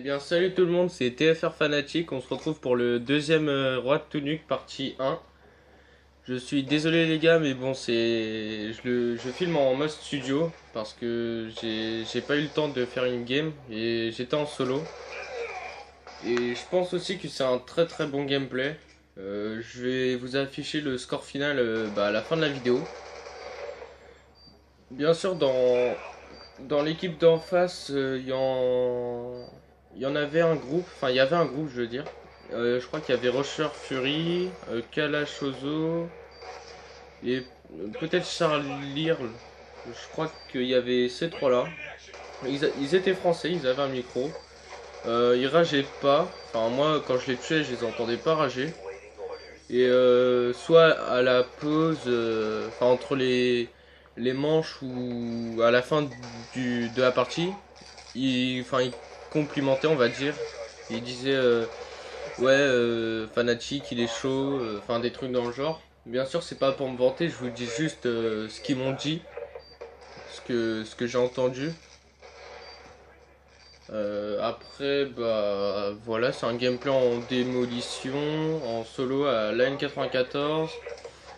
bien salut tout le monde, c'est TFR Fanatique, on se retrouve pour le deuxième Roi de Tunic partie 1. Je suis désolé les gars, mais bon je filme en mode studio parce que j'ai pas eu le temps de faire une game et j'étais en solo. Et je pense aussi que c'est un très très bon gameplay. Je vais vous afficher le score final à la fin de la vidéo. Bien sûr dans l'équipe d'en face, il y en avait un groupe, enfin il y avait un groupe je veux dire. Je crois qu'il y avait Rusher Fury, Kalash Ozo et peut-être Charles Lirl. Je crois qu'il y avait ces trois-là. Ils étaient français, ils avaient un micro. Ils rageaient pas. Enfin moi quand je les tuais je les entendais pas rager. Et soit à la pause, enfin entre les manches ou à la fin de la partie, ils complimentaient on va dire. Ils disaient ouais Fanatic il est chaud, enfin des trucs dans le genre. Bien sûr c'est pas pour me vanter, je vous dis juste ce qu'ils m'ont dit, ce que j'ai entendu. Après bah voilà c'est un gameplay en démolition, en solo à l'AN 94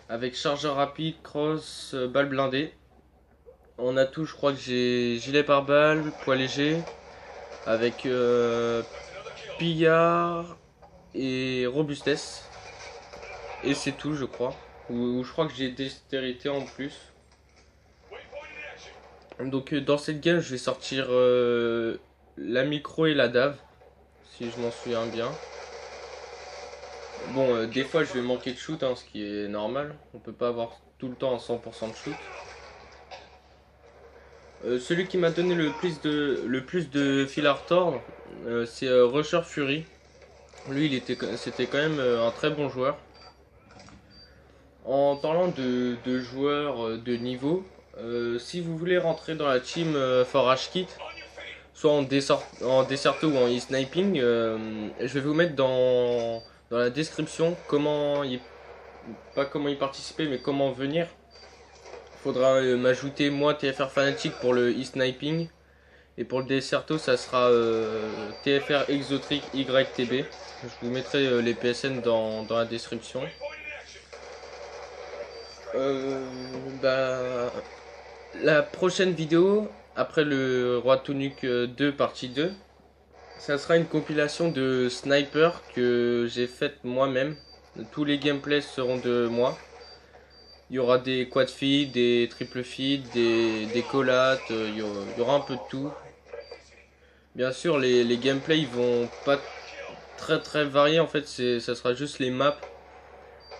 avec chargeur rapide, cross, balle blindée. En atout je crois que j'ai gilet pare-balles, poids léger avec pillard et robustesse. Et c'est tout je crois. Ou je crois que j'ai dextérité en plus. Donc dans cette game je vais sortir la micro et la dave. Si je m'en souviens bien. Bon des fois je vais manquer de shoot hein, ce qui est normal. On peut pas avoir tout le temps un 100% de shoot. Celui qui m'a donné le plus de fil à retordre, c'est Rusher Fury. Lui, c'était quand même un très bon joueur. En parlant de joueurs de niveau, si vous voulez rentrer dans la team for H-Kit, soit en Desserto ou en e-sniping, je vais vous mettre dans la description pas comment y participer, mais comment venir. Faudra m'ajouter moi TFR Fanatic pour le e-sniping. Et pour le Desserto, ça sera TFR Exotric YTB. Je vous mettrai les PSN dans la description. Bah, la prochaine vidéo, après le Roi Tunic 2 partie 2, ça sera une compilation de sniper que j'ai faite moi-même. Tous les gameplays seront de moi. Il y aura des quad feed, des triple feed, des collates, il y aura un peu de tout. Bien sûr, les gameplays ils vont pas très varier, en fait, ça sera juste les maps.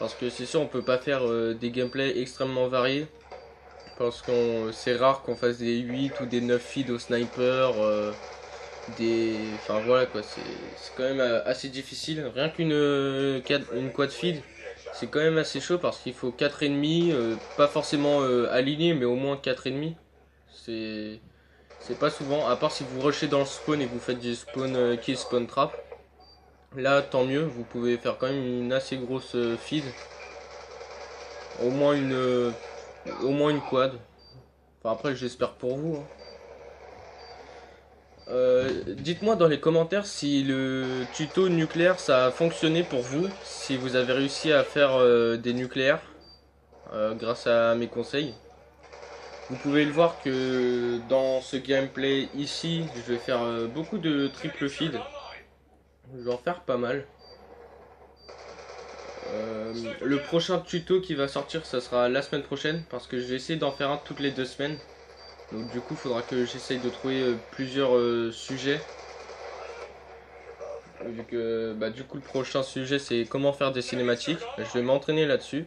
Parce que c'est sûr, on peut pas faire des gameplays extrêmement variés. Parce que c'est rare qu'on fasse des 8 ou des 9 feeds au sniper. Enfin voilà quoi, c'est quand même assez difficile. Rien une quad feed, c'est quand même assez chaud parce qu'il faut 4 ennemis, pas forcément alignés, mais au moins 4 ennemis. C'est pas souvent, à part si vous rushez dans le spawn et que vous faites du spawn kill spawn trap. Là tant mieux, vous pouvez faire quand même une assez grosse feed. Au moins une quad. Enfin après j'espère pour vous. Hein. Dites-moi dans les commentaires si le tuto nucléaire ça a fonctionné pour vous, si vous avez réussi à faire des nucléaires grâce à mes conseils. Vous pouvez le voir que dans ce gameplay ici, je vais faire beaucoup de triple feed. Je vais en faire pas mal. Le prochain tuto qui va sortir, ça sera la semaine prochaine parce que je vais essayer d'en faire un toutes les 2 semaines. Donc du coup, il faudra que j'essaye de trouver plusieurs sujets. Vu que du coup le prochain sujet c'est comment faire des cinématiques. Je vais m'entraîner là-dessus.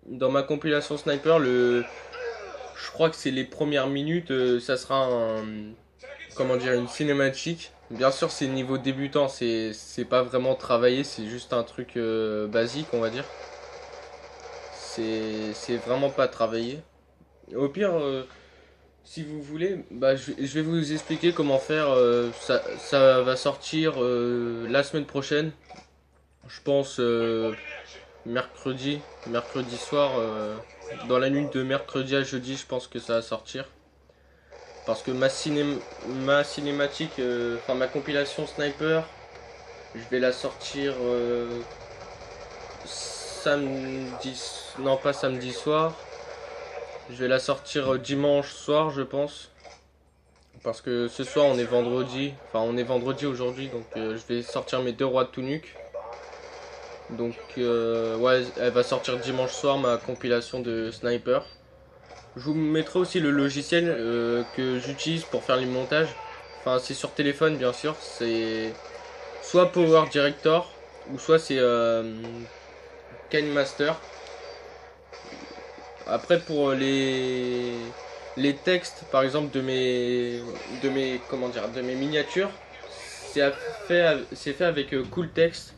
Dans ma compilation sniper, je crois que c'est les premières minutes, ça sera une cinématique. Bien sûr c'est niveau débutant, c'est pas vraiment travaillé, c'est juste un truc basique on va dire. C'est vraiment pas travaillé. Au pire, si vous voulez, je vais vous expliquer comment faire. Ça va sortir la semaine prochaine. Je pense mercredi soir. Dans la nuit de mercredi à jeudi, je pense que ça va sortir. parce que ma cinématique, enfin ma compilation Sniper, je vais la sortir samedi, non pas samedi soir, je vais la sortir dimanche soir je pense. Parce que ce soir on est vendredi, enfin on est vendredi aujourd'hui, donc je vais sortir mes 2 rois de Tunuk. Donc ouais, elle va sortir dimanche soir ma compilation de Sniper. Je vous mettrai aussi le logiciel que j'utilise pour faire les montages. Enfin c'est sur téléphone bien sûr, c'est soit Power Director ou soit c'est KineMaster. Après pour les textes par exemple de mes miniatures, c'est fait avec Cool Text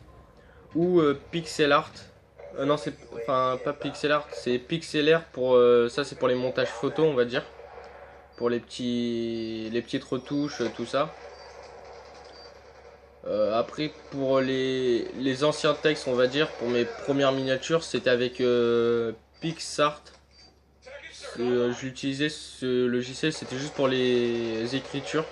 ou Pixel Art. Non, c'est enfin pas Pixel Art, c'est Pixelaire pour ça c'est pour les montages photos, on va dire, pour les petites retouches, tout ça. Après pour les anciens textes, on va dire, pour mes premières miniatures, c'était avec PixArt. J'utilisais ce logiciel, c'était juste pour les écritures.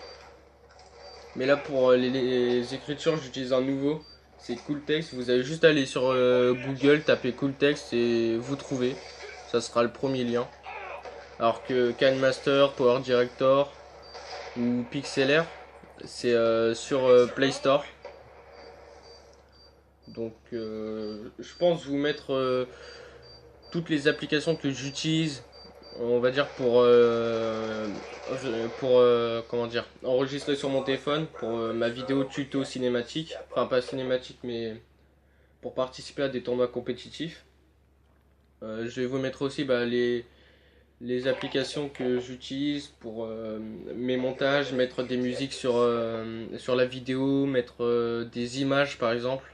Mais là pour les écritures, j'utilise un nouveau. C'est Cool Text. Vous avez juste à aller sur Google, taper Cool Text et vous trouvez. Ça sera le premier lien. Alors que KineMaster, Power Director ou Pixelaire, c'est sur Play Store. Donc je pense vous mettre toutes les applications que j'utilise, on va dire pour comment dire, enregistrer sur mon téléphone pour ma vidéo tuto cinématique, enfin pas cinématique mais pour participer à des tournois compétitifs. Je vais vous mettre aussi les applications que j'utilise pour mes montages, mettre des musiques sur la vidéo, mettre des images par exemple.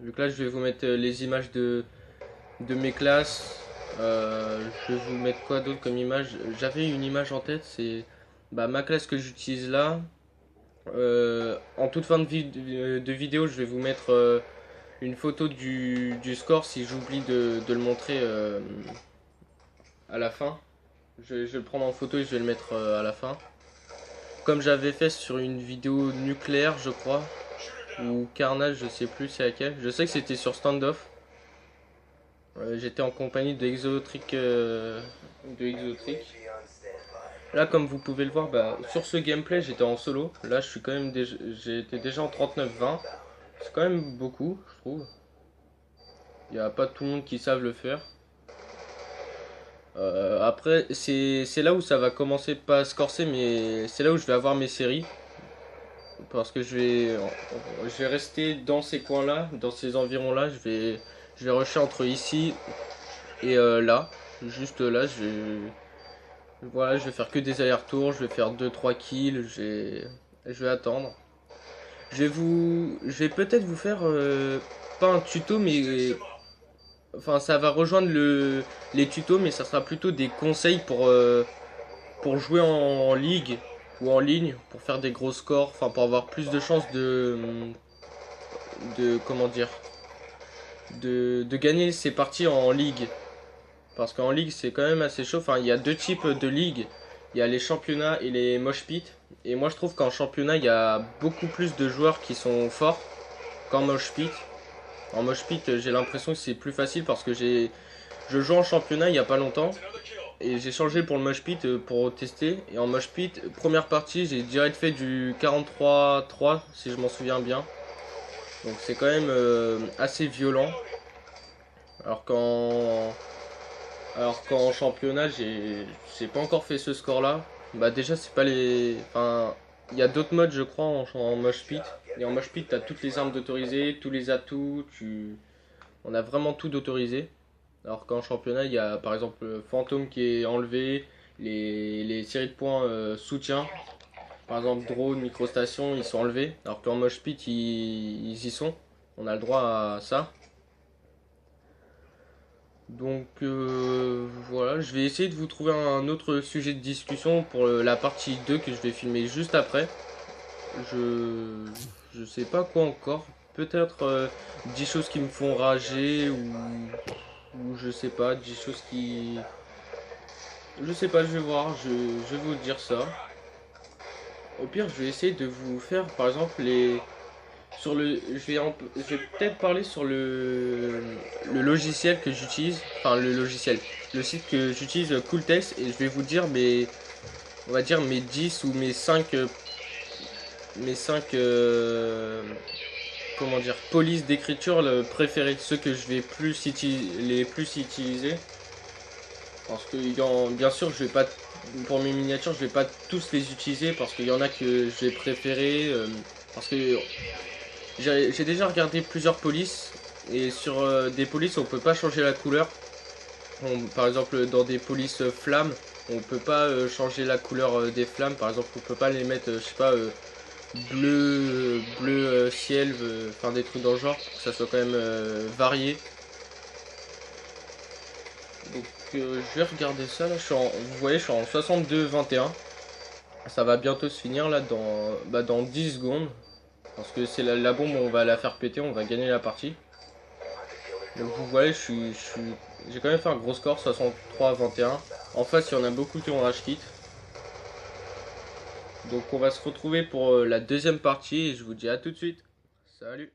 Vu que là je vais vous mettre les images de mes classes. Je vais vous mettre quoi d'autre comme image. J'avais une image en tête, c'est ma classe que j'utilise là. En toute fin de vidéo, je vais vous mettre une photo du score si j'oublie de le montrer à la fin. Je vais le prendre en photo et je vais le mettre à la fin. Comme j'avais fait sur une vidéo nucléaire, je crois. Ou Carnage, je sais plus c'est laquelle. Je sais que c'était sur Standoff. J'étais en compagnie de Exotric. Là, comme vous pouvez le voir, sur ce gameplay, j'étais en solo. Là, je suis quand même j'étais déjà en 39-20. C'est quand même beaucoup, je trouve. Il n'y a pas tout le monde qui savent le faire. Après, c'est là où ça va commencer, pas à se corser, mais c'est là où je vais avoir mes séries. Parce que je vais rester dans ces coins-là, dans ces environs-là. Je vais rusher entre ici et là. Juste là, voilà, je vais faire que des allers-retours. Je vais faire 2-3 kills. Je vais attendre. Je vais peut-être vous faire pas un tuto, mais enfin ça va rejoindre les tutos, mais ça sera plutôt des conseils pour jouer en ligue ou en ligne, pour faire des gros scores, enfin pour avoir plus de chances de comment dire, de gagner ces parties en ligue. Parce qu'en ligue c'est quand même assez chaud. Enfin il y a deux types de ligues. Il y a les championnats et les mosh pit. Et moi je trouve qu'en championnat il y a beaucoup plus de joueurs qui sont forts qu'en mosh pit. En mosh pit j'ai l'impression que c'est plus facile parce que je joue en championnat il n'y a pas longtemps. Et j'ai changé pour le mosh pit pour tester. Et en mosh pit, première partie, j'ai direct fait du 43-3 si je m'en souviens bien. Donc c'est quand même assez violent. Alors qu'en championnat, j'ai pas encore fait ce score là. Déjà c'est pas les. Enfin, il y a d'autres modes je crois en mosh pit. Et en mosh pit t'as toutes les armes d'autorisées, tous les atouts, on a vraiment tout d'autorisé. Alors qu'en championnat, il y a par exemple Fantôme qui est enlevé, les séries de points soutien, par exemple drone, microstation, ils sont enlevés. Alors qu'en mosh pit, ils y sont. On a le droit à ça. Donc voilà, je vais essayer de vous trouver un autre sujet de discussion pour la partie 2 que je vais filmer juste après. Je sais pas quoi encore. Peut-être 10 choses qui me font rager ou je sais pas, 10 choses qui... Je sais pas, je vais voir, je vais vous dire ça. Au pire, je vais essayer de vous faire, par exemple, les... Sur le... je vais peut-être parler sur le logiciel que j'utilise. Enfin, le logiciel. Le site que j'utilise, Cooltext. Et je vais vous dire mes... On va dire mes 10 ou mes 5... mes 5 comment dire, polices d'écriture préférées, ceux que je vais les plus utiliser. Parce que bien sûr, je vais pas, pour mes miniatures, je vais pas tous les utiliser parce qu'il y en a que j'ai préféré. Parce que j'ai déjà regardé plusieurs polices et sur des polices on peut pas changer la couleur. Par exemple, dans des polices flammes, on peut pas changer la couleur des flammes. Par exemple, on peut pas les mettre, je sais pas, bleu ciel, enfin des trucs dans le genre, pour que ça soit quand même varié. Donc je vais regarder ça là, vous voyez je suis en 62-21. Ça va bientôt se finir là dans 10 secondes. Parce que c'est la bombe, on va la faire péter, on va gagner la partie. Donc vous voyez j'ai quand même fait un gros score, 63-21. En face il y en a beaucoup qui ont rage quit. Donc on va se retrouver pour la deuxième partie et je vous dis à tout de suite. Salut.